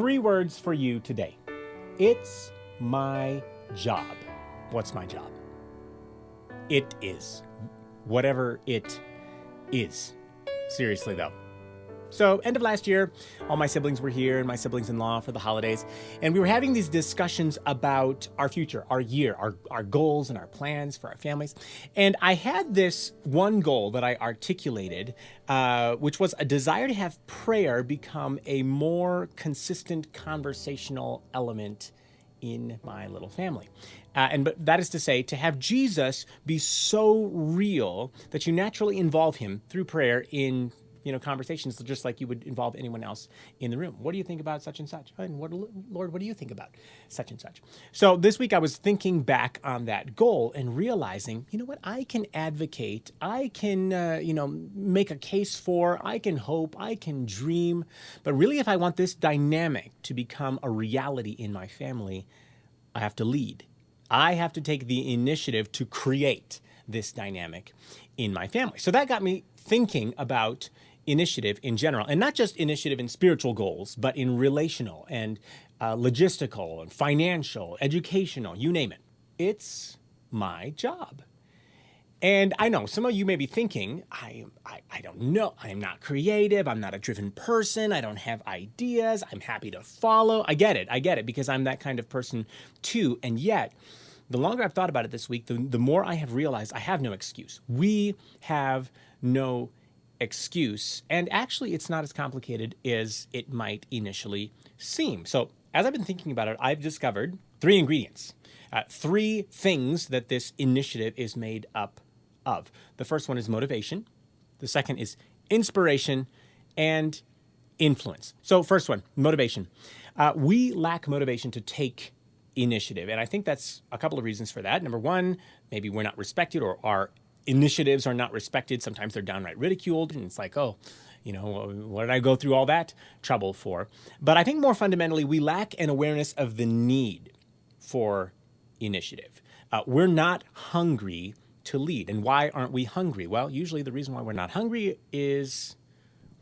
3 words for you today. It's my job. What's my job? It is. Whatever it is. Seriously, though. So, end of last year, all my siblings were here and my siblings-in-law for the holidays. And we were having these discussions about our future, our year, our goals and our plans for our families. And I had this one goal that I articulated, which was a desire to have prayer become a more consistent conversational element in my little family. But that is to say, to have Jesus be so real that you naturally involve him through prayer in conversations, just like you would involve anyone else in the room. What do you think about such and such? And Lord, what do you think about such and such? So this week I was thinking back on that goal and realizing, I can advocate, I can, make a case for, I can hope, I can dream. But really, if I want this dynamic to become a reality in my family, I have to lead. I have to take the initiative to create this dynamic in my family. So that got me thinking about initiative in general, and not just initiative in spiritual goals, but in relational and logistical and financial, educational, you name it. It's my job. And I know some of you may be thinking, I don't know, I'm not creative, I'm not a driven person, I don't have ideas, I'm happy to follow. I get it, because I'm that kind of person too. And yet, the longer I've thought about it this week, the more I have realized I have no excuse. We have no excuse. And actually, it's not as complicated as it might initially seem. So as I've been thinking about it, I've discovered 3 ingredients, 3 things that this initiative is made up of. The first one is motivation. The second is inspiration and influence. So first one, motivation. We lack motivation to take initiative. And I think that's a couple of reasons for that. Number one, maybe we're not respected, or our initiatives are not respected. Sometimes they're downright ridiculed. And it's like, what did I go through all that trouble for? But I think more fundamentally, we lack an awareness of the need for initiative. We're not hungry to lead. And why aren't we hungry? Well, usually the reason why we're not hungry is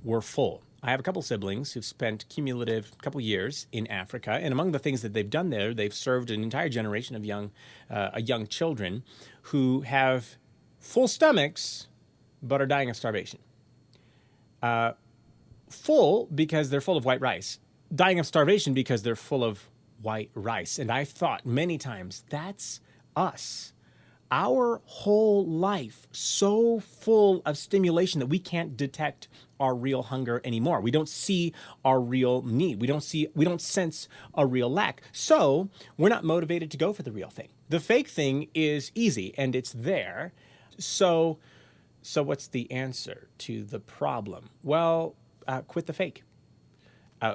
we're full. I have a couple siblings who've spent cumulative couple years in Africa, and among the things that they've done there, they've served an entire generation of young children who have full stomachs but are dying of starvation. Full because they're full of white rice, dying of starvation because they're full of white rice. And I've thought many times, that's us. Our whole life so full of stimulation that we can't detect our real hunger anymore. We don't see our real need. We don't sense a real lack. So we're not motivated to go for the real thing. The fake thing is easy and it's there. So what's the answer to the problem? Well, quit the fake.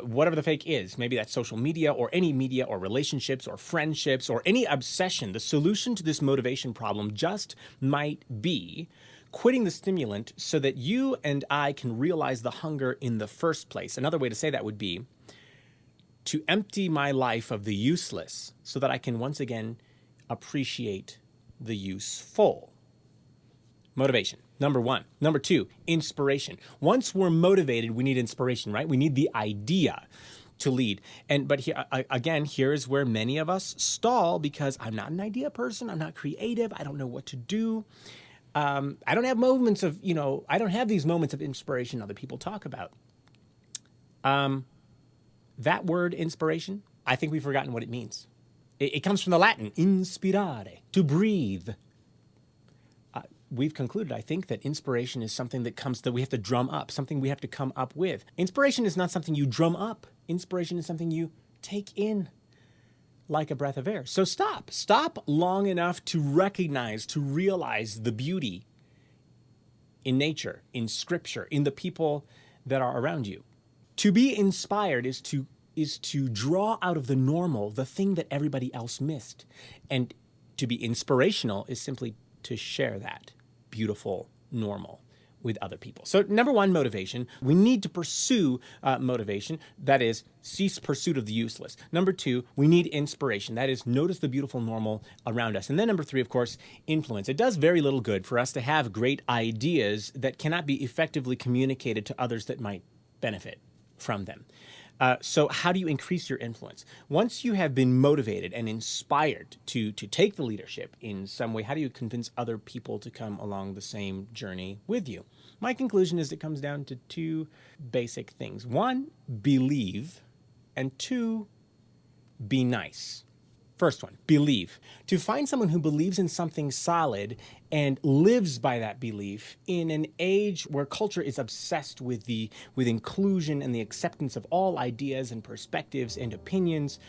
Whatever the fake is, maybe that's social media or any media or relationships or friendships or any obsession. The solution to this motivation problem just might be quitting the stimulant so that you and I can realize the hunger in the first place. Another way to say that would be to empty my life of the useless so that I can once again appreciate the useful. Motivation, number 1. Number 2, inspiration. Once we're motivated, we need inspiration, right? We need the idea to lead. But here, again, here's where many of us stall because I'm not an idea person. I'm not creative. I don't know what to do. I don't have moments of, I don't have these moments of inspiration other people talk about. That word inspiration, I think we've forgotten what it means. It comes from the Latin, inspirare, to breathe. We've concluded, I think, that inspiration is something that we have to drum up, something we have to come up with. Inspiration is not something you drum up. Inspiration is something you take in like a breath of air. So stop. Stop long enough to recognize, to realize the beauty in nature, in scripture, in the people that are around you. To be inspired is to draw out of the normal the thing that everybody else missed. And to be inspirational is simply to share that beautiful normal with other people. So number 1, motivation. We need to pursue motivation. That is, cease pursuit of the useless. Number 2, we need inspiration. That is, notice the beautiful normal around us. And then number 3, of course, influence. It does very little good for us to have great ideas that cannot be effectively communicated to others that might benefit from them. So how do you increase your influence? Once you have been motivated and inspired to take the leadership in some way, how do you convince other people to come along the same journey with you? My conclusion is it comes down to two basic things. One, believe, and two, be nice. First one, believe. To find someone who believes in something solid and lives by that belief in an age where culture is obsessed with inclusion and the acceptance of all ideas and perspectives and opinions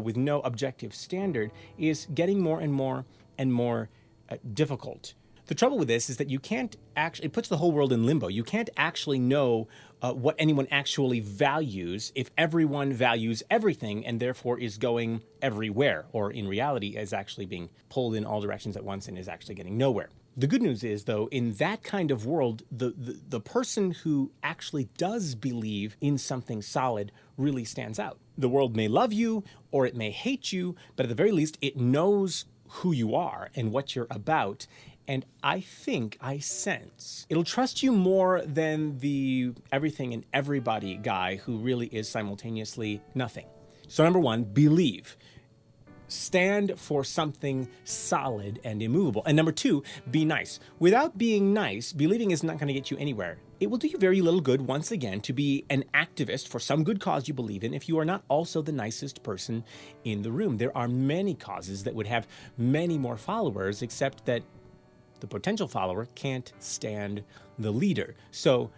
with no objective standard is getting more and more difficult. The trouble with this is that you can't actually, it puts the whole world in limbo. You can't actually know what anyone actually values if everyone values everything and therefore is going everywhere, or in reality is actually being pulled in all directions at once and is actually getting nowhere. The good news is, though, in that kind of world, the person who actually does believe in something solid really stands out. The world may love you or it may hate you, but at the very least, it knows who you are and what you're about. And I sense it'll trust you more than the everything and everybody guy who really is simultaneously nothing. So number one, believe. Stand for something solid and immovable. And number two, be nice. Without being nice, believing is not going to get you anywhere. It will do you very little good, once again, to be an activist for some good cause you believe in if you are not also the nicest person in the room. There are many causes that would have many more followers, except that the potential follower can't stand the leader. So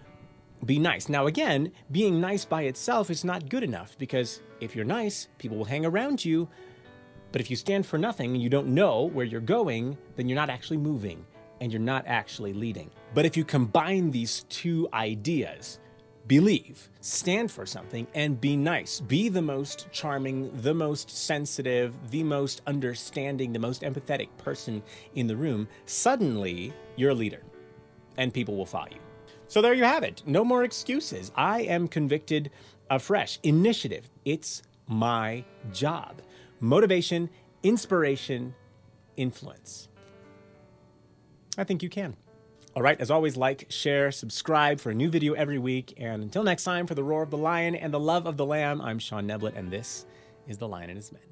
be nice. Now, again, being nice by itself is not good enough, because if you're nice, people will hang around you. But if you stand for nothing and you don't know where you're going, then you're not actually moving and you're not actually leading. But if you combine these two ideas, believe, stand for something, and be nice, be the most charming, the most sensitive, the most understanding, the most empathetic person in the room, suddenly you're a leader and people will follow you. So there you have it. No more excuses. I am convicted afresh. Initiative. It's my job. Motivation, inspiration, influence. I think you can. All right, as always, like, share, subscribe for a new video every week. And until next time, for the roar of the lion and the love of the lamb, I'm Sean Neblett, and this is The Lion and His Men.